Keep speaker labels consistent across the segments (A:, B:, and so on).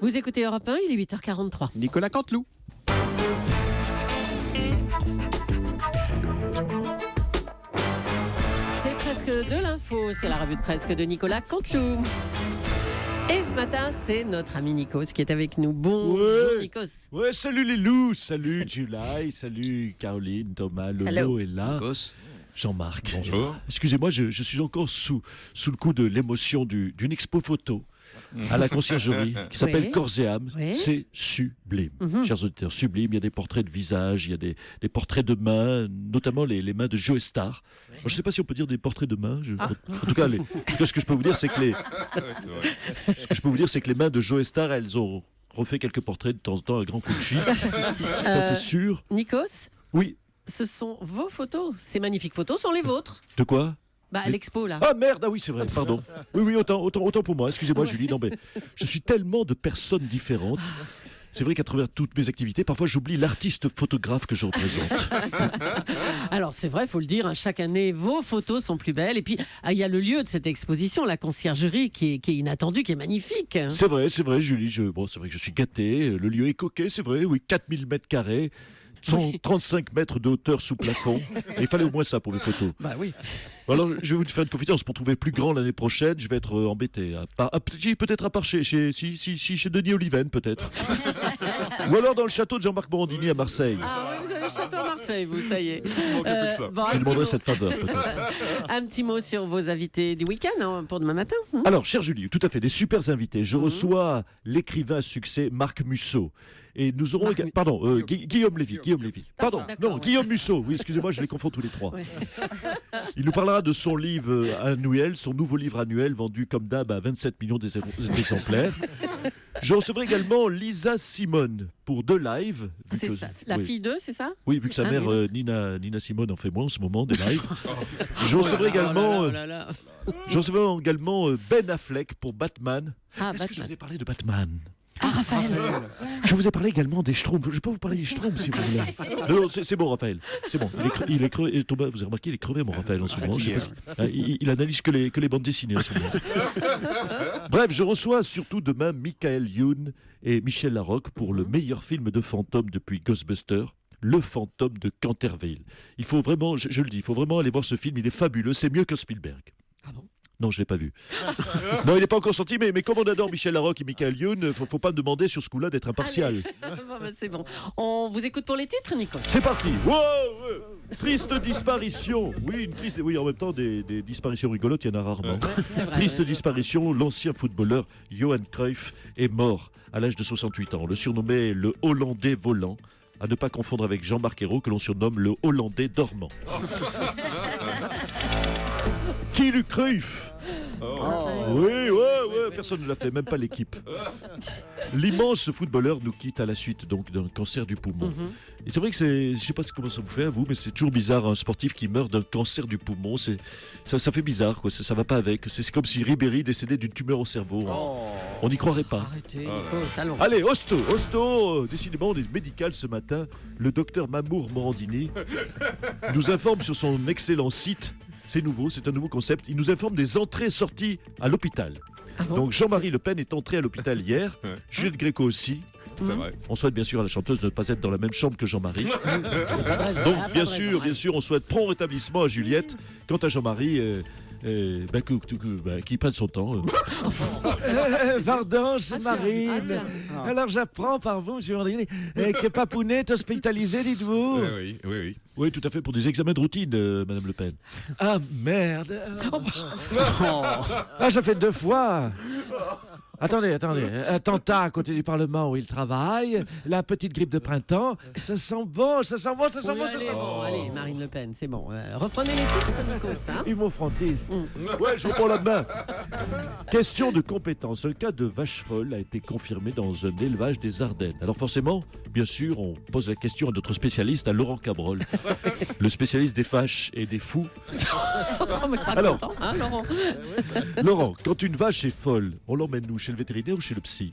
A: Vous écoutez Europe 1, il est 8h43.
B: Nicolas Canteloup.
A: C'est presque de l'info, c'est la revue de presse de Nicolas Canteloup. Et ce matin, c'est notre ami Nikos qui est avec nous. Bonjour Nikos.
C: Ouais, salut les loups, salut July, salut Caroline, Thomas, Lolo
A: Hello.
C: est là.
B: Nikos.
C: Jean-Marc.
B: Bonjour.
C: Excusez-moi, je suis encore sous le coup de l'émotion d'une expo photo à la conciergerie qui s'appelle
A: Oui.
C: Corps et âme.
A: Oui.
C: C'est sublime. Chers auditeurs, sublime. Il y a des portraits de visage, il y a des portraits de mains, notamment les mains de Joe Star. Alors, je ne sais pas si on peut dire des portraits de mains. En tout cas, ce que je peux vous dire, c'est que les mains de Joe Star, elles ont refait quelques portraits de temps en temps à grand coup de chi. Ça, c'est sûr.
A: Nikos,
C: Oui.
A: ce sont vos photos. Ces magnifiques photos sont les vôtres.
C: De quoi?
A: À l'expo, là.
C: Ah merde, ah oui c'est vrai, pardon. Oui, autant pour moi, excusez-moi Julie, non mais je suis tellement de personnes différentes. C'est vrai qu'à travers toutes mes activités, parfois j'oublie l'artiste photographe que je représente.
A: Alors, c'est vrai, il faut le dire, chaque année, vos photos sont plus belles. Et puis, il y a le lieu de cette exposition, la conciergerie, qui est inattendue, qui est magnifique.
C: C'est vrai Julie, c'est vrai que je suis gâté, le lieu est coquet, c'est vrai, oui, 4000 mètres carrés. 135 mètres de hauteur sous plafond. Et il fallait au moins ça pour les photos.
A: Bah oui.
C: Alors, je vais vous faire une confidence. Pour trouver plus grand l'année prochaine, je vais être embêté. Peut-être à part chez Denis Oliven, peut-être. Ou alors dans le château de Jean-Marc Morandini à Marseille.
A: Ah oui, vous avez le château à Marseille, vous, ça y est. Bon,
C: Je demanderai cette faveur, peut-être.
A: un petit mot sur vos invités du week-end, hein, pour demain matin.
C: Alors, cher Julie, tout à fait, des super invités. Je reçois l'écrivain à succès Marc Musso. Et nous aurons... Guillaume Lévy. Pardon,
A: d'accord,
C: non,
A: ouais.
C: Guillaume Musso. Oui, excusez-moi, je les confonds tous les trois.
A: Ouais.
C: Il nous parlera de son livre annuel, son nouveau livre annuel, vendu comme d'hab à 27 millions d'exemplaires. Je recevrai également Lisa Simone pour deux lives.
A: C'est ça, la fille d'eux, c'est ça?
C: Oui, vu que sa
A: Ah,
C: mère,
A: mais
C: Nina Simone, en fait moins en ce moment, des lives. Je recevrai également...
A: Oh là là.
C: Je recevrai également Ben Affleck pour Batman.
A: Ah,
C: Est-ce que je
A: Batman.
C: vous ai parlé de Batman?
A: Ah, Raphaël.
C: Je vous ai parlé également des Schtroumpfs. Je ne vais pas vous parler des Schtroumpfs si vous voulez. Non, c'est bon, Raphaël. C'est bon. Il est crevé. Et Thomas, vous avez remarqué, il est crevé, mon Raphaël, en ce moment. Je sais pas si- il analyse que les bandes dessinées en ce moment. Bref, je reçois surtout demain Michael Youn et Michel Larocque pour le meilleur film de fantôme depuis Ghostbusters. Le fantôme de Canterville. Il faut vraiment, je le dis, il faut vraiment aller voir ce film. Il est fabuleux. C'est mieux que Spielberg.
A: Ah bon?
C: Non, je ne l'ai pas vu. Non, il n'est pas encore sorti, mais comme on adore Michel Larocque et Michael Youn, faut pas me demander sur ce coup-là d'être impartial.
A: Bon, bah, c'est bon. On vous écoute pour les titres, Nico?
C: C'est parti. Wow, triste disparition. Oui, en même temps, des disparitions rigolotes, il y en a rarement.
A: C'est vrai.
C: Triste disparition, l'ancien footballeur Johan Cruyff est mort à l'âge de 68 ans. On le surnommait le Hollandais volant, à ne pas confondre avec Jean-Marc Ayrault, que l'on surnomme le Hollandais dormant. Qui l'eût Cruyff? Oui, personne ne l'a fait, même pas l'équipe. L'immense footballeur nous quitte à la suite donc d'un cancer du poumon. Et c'est vrai que je sais pas comment ça vous fait à vous, mais c'est toujours bizarre un sportif qui meurt d'un cancer du poumon. Ça fait bizarre, quoi. Ça va pas avec. C'est comme si Ribéry décédait d'une tumeur au cerveau. On n'y croirait pas.
A: Arrêtez, Nico, salon.
C: Allez, Hosto, décidément, on est médical ce matin. Le docteur Mamour Morandini nous informe sur son excellent site. C'est nouveau, c'est un nouveau concept. Il nous informe des entrées et sorties à l'hôpital.
A: Ah bon?
C: Donc Jean-Marie Le Pen est entré à l'hôpital hier. Juliette Gréco aussi.
B: C'est vrai.
C: On souhaite bien sûr à la chanteuse de ne pas être dans la même chambre que Jean-Marie.
A: Donc,
C: Donc bien sûr, on souhaite prompt rétablissement à Juliette. Quant à Jean-Marie, qu'il prenne son temps.
D: Pardon, c'est Marine.
A: Ah, tiens.
D: Alors j'apprends par vous, monsieur André, que Papounet est hospitalisé, dites-vous.
B: Oui.
C: Oui, tout à fait, pour des examens de routine, Madame Le Pen.
D: Ah merde. Ah, ça fait 2 fois. Attendez. Attentat à côté du Parlement où il travaille, la petite grippe de printemps. Ça sent bon.
A: Allez, Marine Le Pen, c'est bon. Reprenez les titres, Nico, ça.
D: Humour frontiste.
C: Ouais, je reprends la main. Question de compétence. Un cas de vache folle a été confirmé dans un élevage des Ardennes. Alors forcément, bien sûr, on pose la question à notre spécialiste, à Laurent Cabrol, le spécialiste des vaches et des fous.
A: Oh, mais ça
C: Alors.
A: content, hein, Laurent?
C: Laurent, quand une vache est folle, on l'emmène où? Chez le vétérinaire ou chez le psy?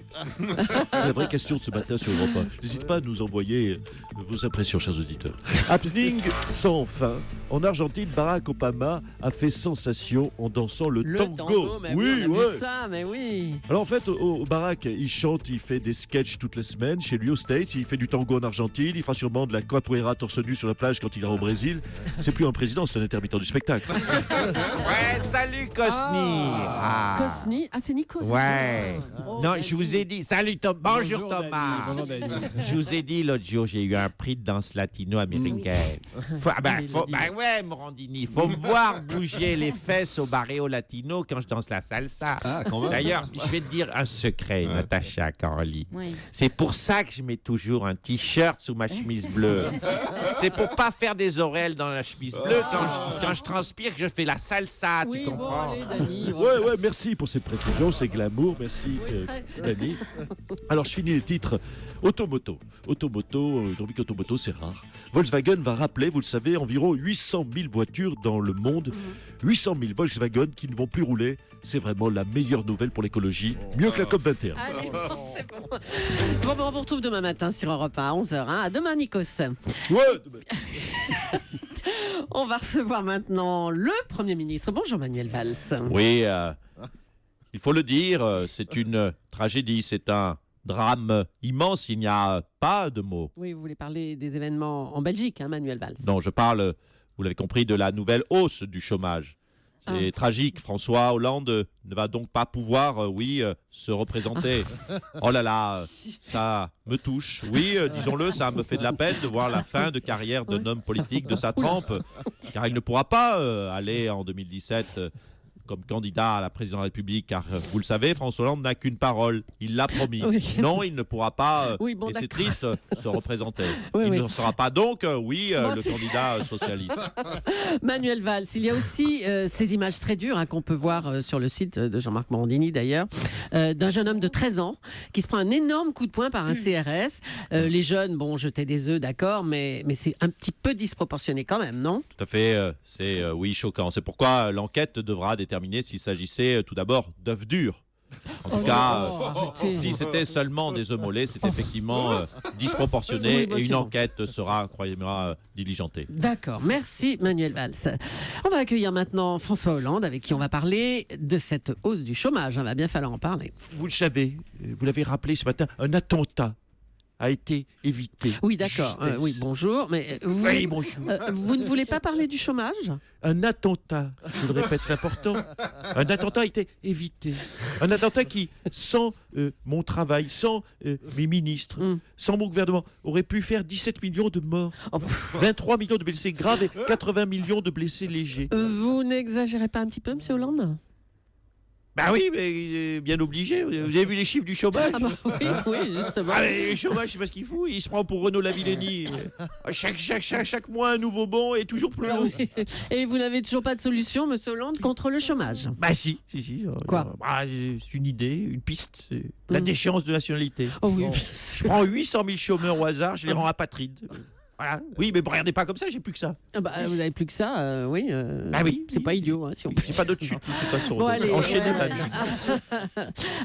C: C'est la vraie question de ce matin sur Europe 1. N'hésitez pas à nous envoyer vos impressions, chers auditeurs. Happening sans fin En Argentine, Barack Obama a fait sensation en dansant le tango.
A: Mais oui, on a vu ça, mais oui.
C: Alors en fait, au Barack, il chante, il fait des sketchs toutes les semaines. Chez lui, aux States, il fait du tango en Argentine. Il fera sûrement de la capoeira torse nu sur la plage quand il ira au Brésil. C'est plus un président, c'est un intermittent du spectacle.
B: Ouais, salut Cosny.
A: Cosny, c'est Nico.
B: Ouais. Non, je vous ai dit, salut bonjour Thomas.
E: Bonjour Dany.
B: Je vous ai dit l'autre jour, j'ai eu un prix de danse latino-américaine. Ouais, Morandini, faut me voir bouger les fesses au barrio latino quand je danse la salsa.
E: Quand même.
B: D'ailleurs, je vais te dire un secret, Natacha Caroline.
F: Oui.
B: C'est pour ça que je mets toujours un t-shirt sous ma chemise bleue. C'est pour pas faire des oreilles dans la chemise bleue quand je transpire que je fais la salsa,
A: Oui,
B: tu
A: bon,
B: comprends?
A: allez, Dany.
C: Ouais, merci pour cette précision, c'est glamour, merci Dany. Alors je finis les titres. Automoto, tandis qu'automoto c'est rare. Volkswagen va rappeler, vous le savez, environ 800 000 voitures dans le monde. 800 000 Volkswagen qui ne vont plus rouler. C'est vraiment la meilleure nouvelle pour l'écologie. Mieux que la COP21.
A: Allez, bon, c'est bon. Bon, on vous retrouve demain matin sur Europe 1 à 11h. À demain, Nikos.
C: Ouais.
A: On va recevoir maintenant le Premier ministre. Bonjour Manuel Valls.
B: Oui, il faut le dire, c'est une tragédie, c'est un drame immense, il n'y a pas de mots.
A: Oui, vous voulez parler des événements en Belgique, Manuel Valls.
B: Non, je parle, vous l'avez compris, de la nouvelle hausse du chômage. C'est tragique, François Hollande ne va donc pas pouvoir, se représenter. Oh là là, ça me touche. Oui, disons-le, ça me fait de la peine de voir la fin de carrière d'un homme politique de sa trempe, car il ne pourra pas aller en 2017 comme candidat à la présidence de la République, car vous le savez, François Hollande n'a qu'une parole, il l'a promis.
A: Oui.
B: Non, il ne pourra pas,
A: Oui, bon,
B: et c'est
A: d'accord.
B: triste, se représenter.
A: Oui,
B: Il
A: oui.
B: ne sera pas donc, le
A: c'est-
B: candidat socialiste.
A: Manuel Valls, il y a aussi ces images très dures qu'on peut voir sur le site de Jean-Marc Morandini d'ailleurs, d'un jeune homme de 13 ans qui se prend un énorme coup de poing par un CRS. Les jeunes, jetaient des œufs, d'accord, mais c'est un petit peu disproportionné quand même, non?
B: Tout à fait, c'est choquant. C'est pourquoi l'enquête devra déterminer s'il s'agissait tout d'abord d'œufs durs. En tout cas,
A: arrêtez.
B: si c'était seulement des œufs mollets, c'est effectivement disproportionné
A: Oui, bah,
B: et
A: c'est
B: une
A: bon.
B: enquête sera, croyez-moi, diligentée.
A: D'accord, merci Manuel Valls. On va accueillir maintenant François Hollande avec qui on va parler de cette hausse du chômage. Il va bien falloir en parler.
C: Vous le savez, vous l'avez rappelé ce matin, un attentat a été évité.
A: Oui, d'accord.
C: Justesse.
A: Oui, bonjour. Mais vous,
C: Oui, bonjour.
A: vous ne voulez pas parler du chômage?
C: Un attentat, je vous le répète, c'est important. Un attentat a été évité. Un attentat qui, sans mon travail, sans mes ministres, sans mon gouvernement, aurait pu faire 17 millions de morts,
A: Oh,
C: 23 millions de blessés graves et 80 millions de blessés légers.
A: Vous n'exagérez pas un petit peu, monsieur Hollande?
B: Bah oui, mais bien obligé. Vous avez vu les chiffres du chômage?
A: Ah bah oui, justement.
B: Ah, mais le chômage, c'est pas ce qu'il fout. Il se prend pour Renaud Lavillenie. Chaque mois, un nouveau bond et toujours plus haut.
A: Et vous n'avez toujours pas de solution, monsieur Hollande, contre le chômage?
B: Bah si.
A: Quoi?
B: C'est une idée, une piste. La déchéance de nationalité.
A: Oh oui, bien
B: Je
A: sûr.
B: prends 800 000 chômeurs au hasard, je les rends apatrides. Voilà. Oui, mais ne regardez pas comme ça, j'ai plus que ça.
A: Ah bah, vous n'avez plus que ça, oui.
B: Bah oui.
A: C'est pas idiot, si on peut
B: J'ai pas d'autre chute, de toute façon.
A: Bon, allez,
B: Enchaînez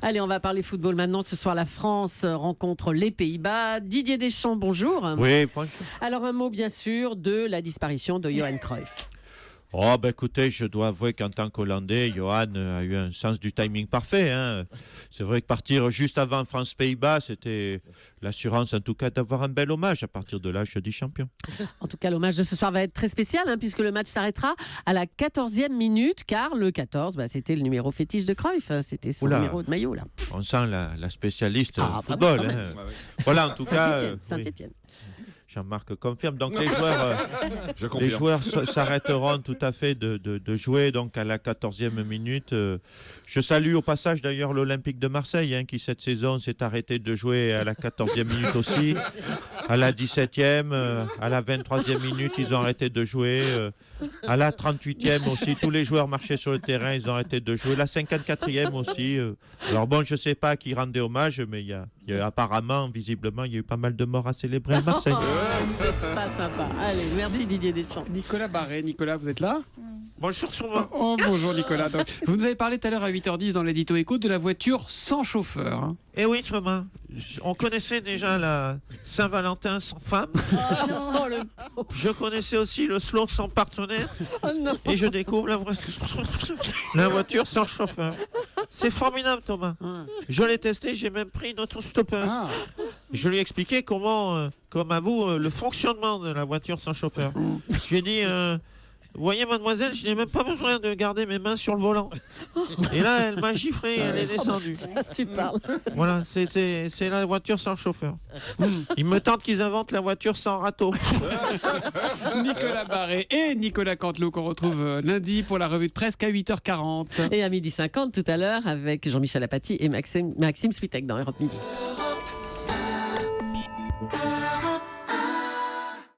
A: allez, on va parler football maintenant. Ce soir, la France rencontre les Pays-Bas. Didier Deschamps, bonjour.
B: Oui, franchement.
A: Alors, un mot, bien sûr, de la disparition de Johan Cruyff.
B: Oh, ben écoutez, je dois avouer qu'en tant qu'Hollandais, Johan a eu un sens du timing parfait. Hein. C'est vrai que partir juste avant France-Pays-Bas, c'était l'assurance, en tout cas, d'avoir un bel hommage. À partir de là, je dis champion.
A: En tout cas, l'hommage de ce soir va être très spécial, puisque le match s'arrêtera à la 14e minute, car le 14, c'était le numéro fétiche de Cruyff. C'était son
B: Oula.
A: numéro de maillot, là.
B: On sent la spécialiste
A: Ah, bah
B: football.
A: oui, quand
B: hein. Voilà, en tout cas.
A: Saint-Étienne,
B: oui.
A: Saint-Étienne.
B: Jean-Marc confirme. Donc les joueurs,
E: Je
B: les
E: confirme.
B: joueurs s'arrêteront tout à fait de jouer donc à la 14e minute. Je salue au passage d'ailleurs l'Olympique de Marseille qui cette saison s'est arrêté de jouer à la 14e minute aussi. À la 17e, à la 23e minute, ils ont arrêté de jouer. À la 38e aussi, tous les joueurs marchaient sur le terrain, ils ont arrêté de jouer. La 54e aussi. Alors bon, je ne sais pas à qui rendait hommage, mais il y a apparemment, visiblement, il y a eu pas mal de morts à célébrer à Marseille.
A: Pas sympa. Allez, merci Didier Deschamps.
E: Nicolas Barré, Nicolas, vous êtes là?
B: Bonjour Thomas.
E: Oh, bonjour Nicolas. Donc, vous nous avez parlé tout à l'heure à 8h10 dans l'édito écoute de la voiture sans chauffeur. Hein.
B: Eh oui Thomas, on connaissait déjà la Saint-Valentin sans femme.
A: Oh,
B: Je connaissais aussi le slow sans partenaire.
A: non.
B: Et je découvre la voiture sans chauffeur. C'est formidable Thomas. Je l'ai testé, j'ai même pris une autostoppeuse.
E: Ah.
B: Je lui ai expliqué comment, comme à vous, le fonctionnement de la voiture sans chauffeur. Je lui ai dit, vous voyez mademoiselle, je n'ai même pas besoin de garder mes mains sur le volant. Et là, elle m'a giflé et elle est descendue.
A: Tu parles.
B: Voilà, c'est la voiture sans chauffeur. Il me tente qu'ils inventent la voiture sans râteau.
E: Nicolas Barré et Nicolas Canteloup qu'on retrouve lundi pour la revue de presse à 8h40.
A: Et à 12h50 tout à l'heure avec Jean-Michel Apathy et Maxime Switek dans Europe Midi.